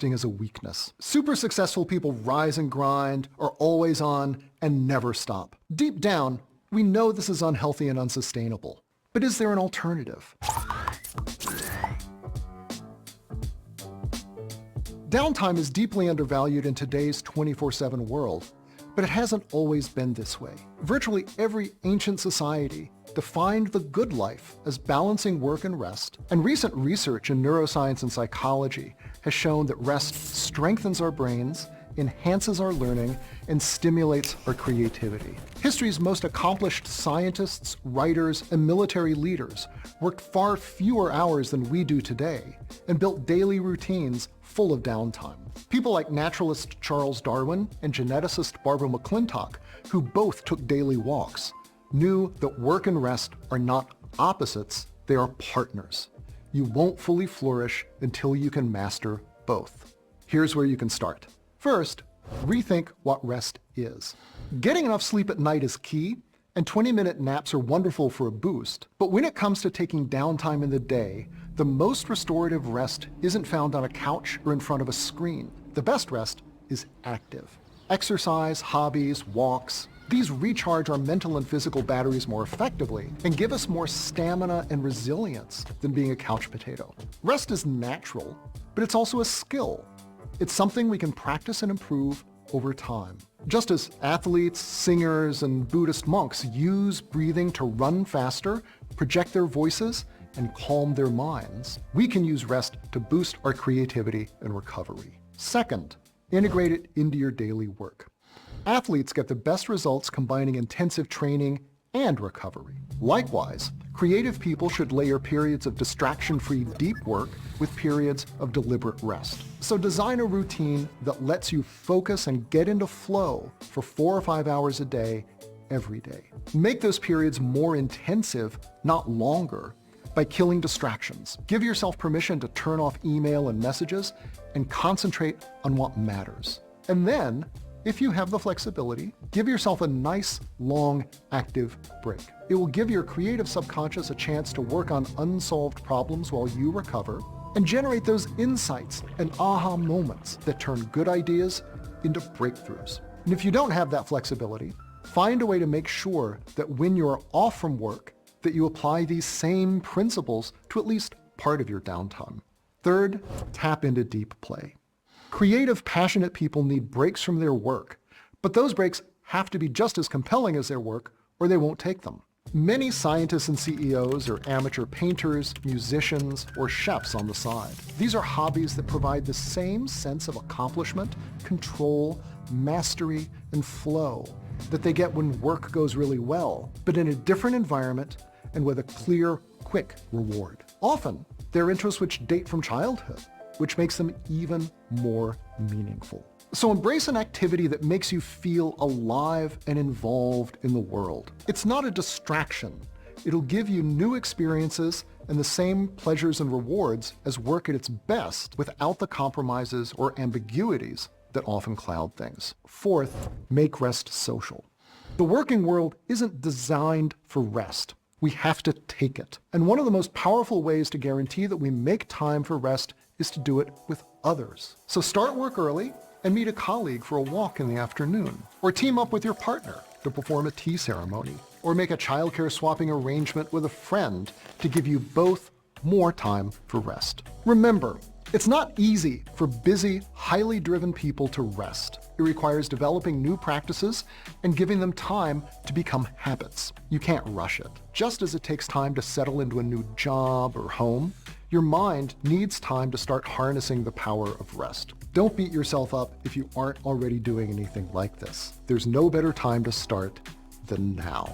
as a weakness. Super successful people rise and grind, are always on, and never stop. Deep down, we know this is unhealthy and unsustainable. But is there an alternative? Downtime is deeply undervalued in today's 24/7 world, but it hasn't always been this way. Virtually every ancient society defined the good life as balancing work and rest, and recent research in neuroscience and psychology has shown that rest strengthens our brains, enhances our learning, and stimulates our creativity. History's most accomplished scientists, writers, and military leaders worked far fewer hours than we do today and built daily routines full of downtime. People like naturalist Charles Darwin and geneticist Barbara McClintock, who both took daily walks, knew that work and rest are not opposites, they are partners. You won't fully flourish until you can master both. Here's where you can start. First, rethink what rest is. Getting enough sleep at night is key, and 20-minute naps are wonderful for a boost. But when it comes to taking downtime in the day, the most restorative rest isn't found on a couch or in front of a screen. The best rest is active. Exercise, hobbies, walks, these recharge our mental and physical batteries more effectively and give us more stamina and resilience than being a couch potato. Rest is natural, but it's also a skill. It's something we can practice and improve over time. Just as athletes, singers, and Buddhist monks use breathing to run faster, project their voices, and calm their minds, we can use rest to boost our creativity and recovery. Second, integrate it into your daily work. Athletes get the best results combining intensive training and recovery. Likewise, creative people should layer periods of distraction-free deep work with periods of deliberate rest. So design a routine that lets you focus and get into flow for 4 or 5 hours a day, every day. Make those periods more intensive, not longer, by killing distractions. Give yourself permission to turn off email and messages and concentrate on what matters. And then, if you have the flexibility, give yourself a nice, long, active break. It will give your creative subconscious a chance to work on unsolved problems while you recover and generate those insights and aha moments that turn good ideas into breakthroughs. And if you don't have that flexibility, find a way to make sure that when you're off from work, that you apply these same principles to at least part of your downtime. Third, tap into deep play. Creative, passionate people need breaks from their work, but those breaks have to be just as compelling as their work or they won't take them. Many scientists and CEOs are amateur painters, musicians, or chefs on the side. These are hobbies that provide the same sense of accomplishment, control, mastery, and flow that they get when work goes really well, but in a different environment and with a clear, quick reward. Often, they're interests which date from childhood, which makes them even more meaningful. So embrace an activity that makes you feel alive and involved in the world. It's not a distraction. It'll give you new experiences and the same pleasures and rewards as work at its best without the compromises or ambiguities that often cloud things. Fourth, make rest social. The working world isn't designed for rest. We have to take it. And one of the most powerful ways to guarantee that we make time for rest is to do it with others. So start work early and meet a colleague for a walk in the afternoon, or team up with your partner to perform a tea ceremony, or make a childcare swapping arrangement with a friend to give you both more time for rest. Remember, it's not easy for busy, highly driven people to rest. It requires developing new practices and giving them time to become habits. You can't rush it. Just as it takes time to settle into a new job or home, your mind needs time to start harnessing the power of rest. Don't beat yourself up if you aren't already doing anything like this. There's no better time to start than now.